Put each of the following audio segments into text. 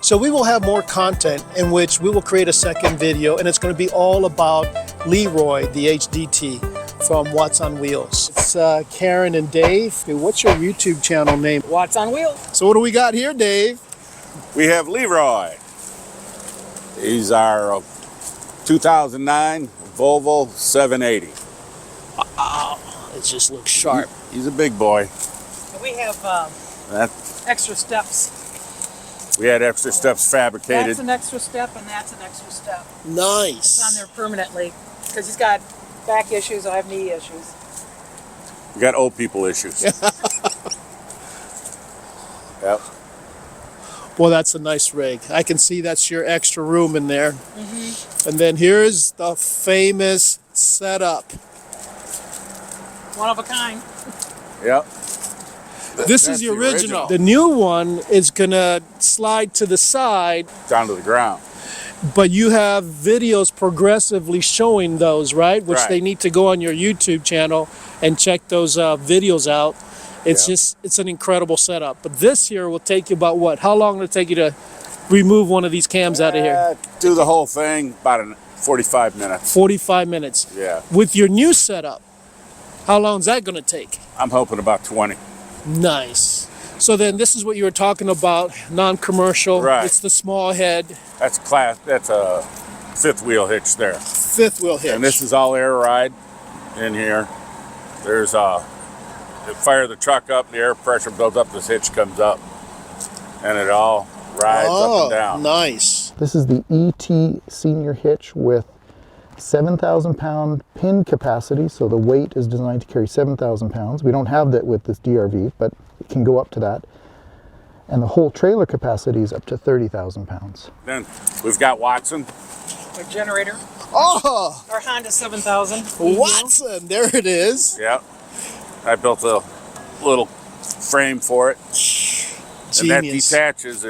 So we will have more content in which we will create a second video, and it's going to be all about Leroy the HDT from What's on Wheels. It's Karen and Dave. Hey, what's your YouTube channel name? What's on Wheels. So what do we got here, Dave? We have Leroy. He's our 2009 Volvo 780. It just looks sharp. He's a big boy. And we have extra steps. We had extra steps fabricated. That's an extra step and that's an extra step. Nice. It's on there permanently because he's got back issues. I have knee issues. We got old people issues. Yep. Well, that's a nice rig. I can see that's your extra room in there. Mm-hmm. And then here's the famous setup. One of a kind. Yep. This is the original. The new one is gonna slide to the side. Down to the ground. But you have videos progressively showing those, right? Which they need to go on your YouTube channel and check those videos out. It's it's an incredible setup. But this here will take you about what? How long will it take you to remove one of these cams out of here? Do the whole thing about 45 minutes. 45 minutes. Yeah. With your new setup, how long is that going to take? I'm hoping about 20. Nice. So then this is what you were talking about, non-commercial. Right. It's the small head. That's a fifth wheel hitch there. Fifth wheel hitch. And this is all air ride in here. There's you fire the truck up, the air pressure builds up, this hitch comes up, and it all rides up and down. Nice. This is the ET senior hitch with 7,000 pound pin capacity, so the weight is designed to carry 7,000 pounds. We don't have that with this DRV, but it can go up to that. And the whole trailer capacity is up to 30,000 pounds. Then we've got Watson. A generator. Oh! Our Honda 7000. Watson, there it is. Yep. I built a little frame for it. Genius. And that detaches.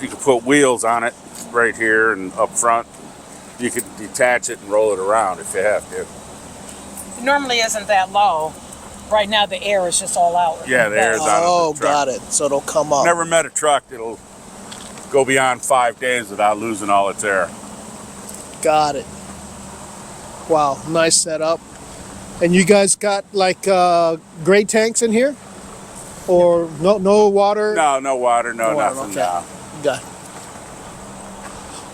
You can put wheels on it right here and up front. You can detach it and roll it around if you have to. It normally isn't that low. Right now the air is just all out. Yeah, the air is out. Oh, got it. So it'll come up. Never met a truck that'll go beyond 5 days without losing all its air. Got it. Wow, nice setup. And you guys got like gray tanks in here? Or no water? No water, nothing. Okay. No. Got it.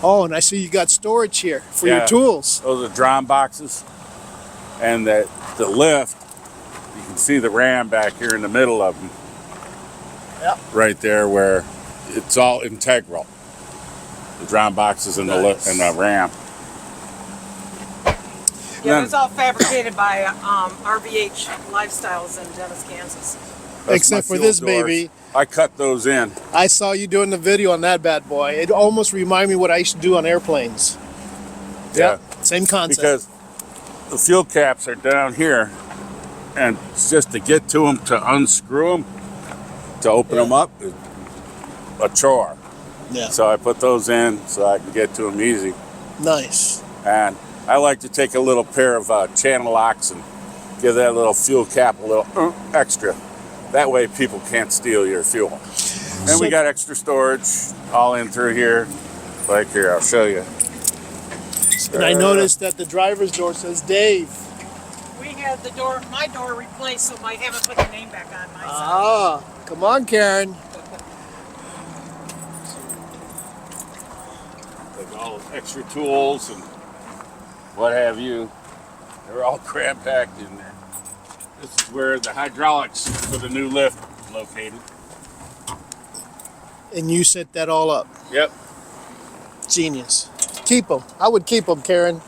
Oh, and I see you got storage here for your tools. Those are drum boxes. And the lift, you can see the ram back here in the middle of them. Yep. Right there where it's all integral. The drum boxes and the lift and the ram. Yeah, it's all fabricated by RVH Lifestyles in Dennis, Kansas. Except for this baby. I cut those in. I saw you doing the video on that bad boy. It almost reminded me what I used to do on airplanes. Yeah. Same concept. Because the fuel caps are down here, and it's just to get to them, to unscrew them, to open them up, is a chore. Yeah. So I put those in so I can get to them easy. Nice. And I like to take a little pair of channel locks and give that little fuel cap a little extra. That way people can't steal your fuel. And we got extra storage all in through here. Like here, I'll show you. And I noticed that the driver's door says Dave. We had my door replaced, so I haven't put the name back on my side. Ah, come on, Karen. Like all extra tools and what have you. They're all cram packed in there. This is where the hydraulics for the new lift is located. And you set that all up. Yep. Genius. Keep them. I would keep them, Karen.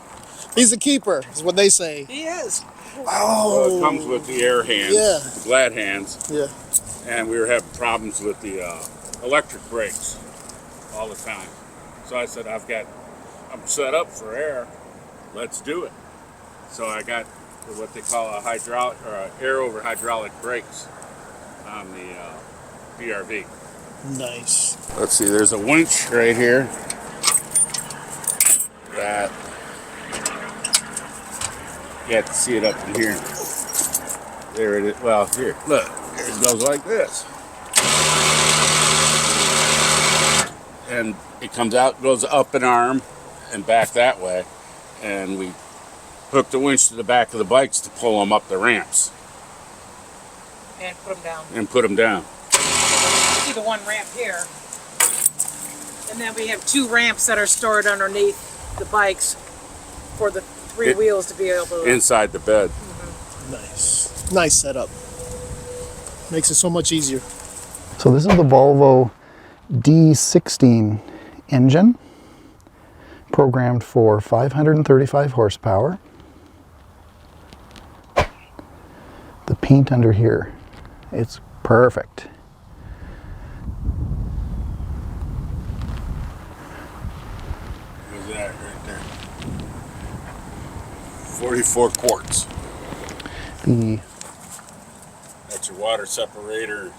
He's a keeper, is what they say. He is. Well, it comes with the air hands, glad hands. Yeah. And we were having problems with the electric brakes all the time. So I said, I'm set up for air. Let's do it. So I got what they call a hydraulic or air over hydraulic brakes on the DRV. Nice. Let's see, there's a winch right here that you have to see it up in here. There it is. Well, here, look, it goes like this. and it comes out, goes up an arm and back that way, and we hook the winch to the back of the bikes to pull them up the ramps And put them down. and put them down. See the one ramp here. And then we have 2 ramps that are stored underneath the bikes for the 3 wheels to be able to... Inside the bed. Nice. Nice setup. Makes it so much easier. So this is the Volvo D16 engine, programmed for 535 horsepower. The paint under here, it's perfect. What's that right there? 44 quarts. That's your water separator,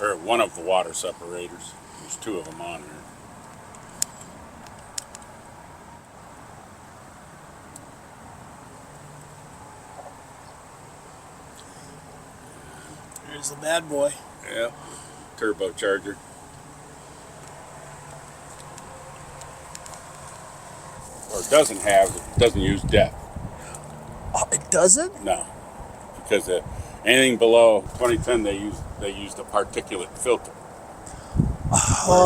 or one of the water separators. There's 2 of them on here. Here's the bad boy. Yeah, turbocharger. Or it doesn't use depth. Oh, it doesn't? No, because anything below 2010 they use the particulate filter.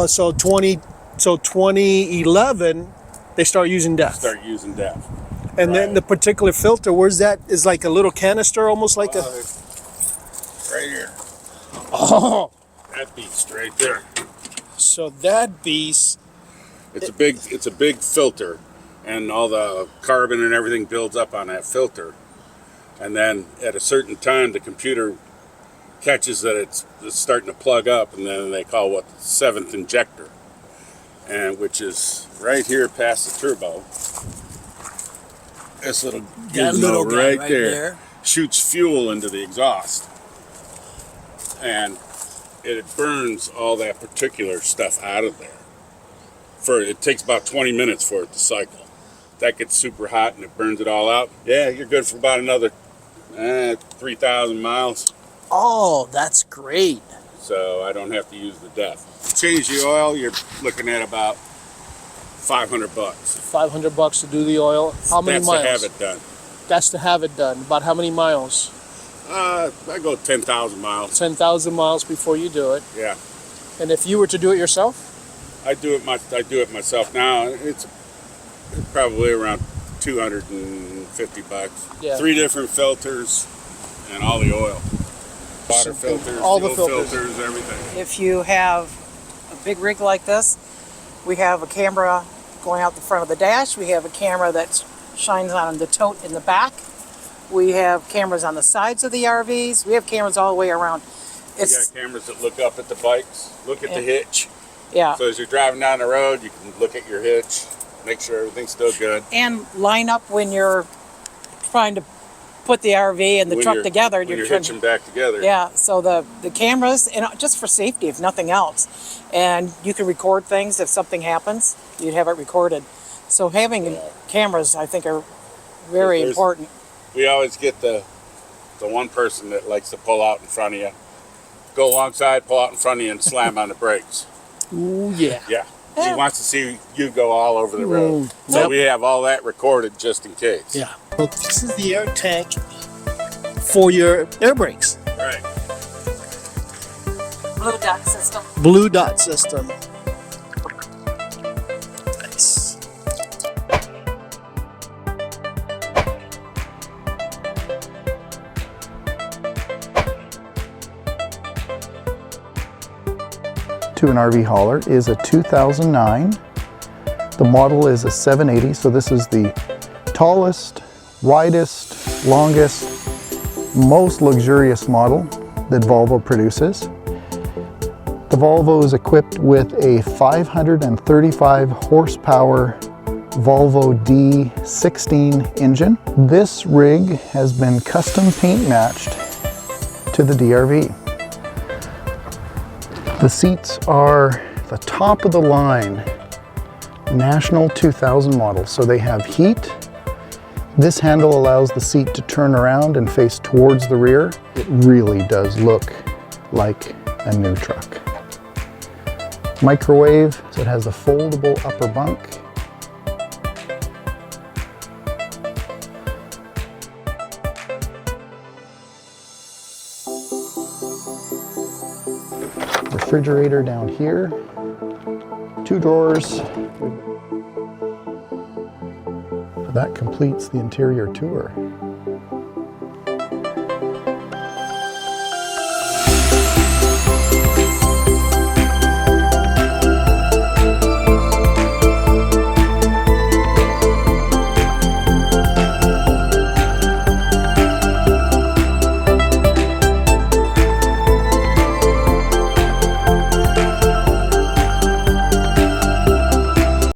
So 2011 they start using depth. Start using depth. And then the particular filter, where's that? Is like a little canister, almost like a. Right here. Oh, That beast right there. so that beast. It's a big filter, and all the carbon and everything builds up on that filter. And then at a certain time, the computer catches that it's starting to plug up, and then they call what the 7th injector, and which is right here past the turbo. This little gizmo right there shoots fuel into the exhaust, and it burns all that particular stuff out of there. It takes about 20 minutes for it to cycle. That gets super hot and it burns it all out. Yeah, you're good for about another 3,000 miles. Oh, that's great. So I don't have to use the depth. Change the oil, you're looking at about $500. $500 to do the oil. How many miles? That's to have it done. That's to have it done. About how many miles? I go 10,000 miles. 10,000 miles before you do it. Yeah, And if you were to do it yourself? I do it myself now. It's probably around $250. Yeah. 3 different filters and all the oil. Water filters, all the fuel filters. everything. If you have a big rig like this, we have a camera going out the front of the dash. We have a camera that shines on the tote in the back. We have cameras on the sides of the RVs. We have cameras all the way around. You got cameras that look up at the bikes, look at the hitch. Yeah. So as you're driving down the road, you can look at your hitch, make sure everything's still good. And line up when you're trying to put the RV and the When truck you're- together. When you're trying hitching back together. Yeah, so the cameras, and just for safety, if nothing else. And you can record things. If something happens, you'd have it recorded. So having cameras, I think, are very important. We always get the one person that likes to pull out in front of you, go alongside, pull out in front of you, and slam on the brakes. Ooh, yeah. Yeah. He wants to see you go all over the road. So Yep. we have all that recorded just in case. Yeah. Well, this is the air tank for your air brakes. Right. Blue dot system. Blue dot system. Nice. To an RV hauler is a 2009. The model is a 780, so this is the tallest, widest, longest, most luxurious model that Volvo produces. The Volvo is equipped with a 535 horsepower Volvo D16 engine. This rig has been custom paint matched to the DRV. The seats are the top of the line National 2000 model, so they have heat. This handle allows the seat to turn around and face towards the rear. It really does look like a new truck. Microwave, so it has a foldable upper bunk. Refrigerator down here. 2 drawers. That completes the interior tour.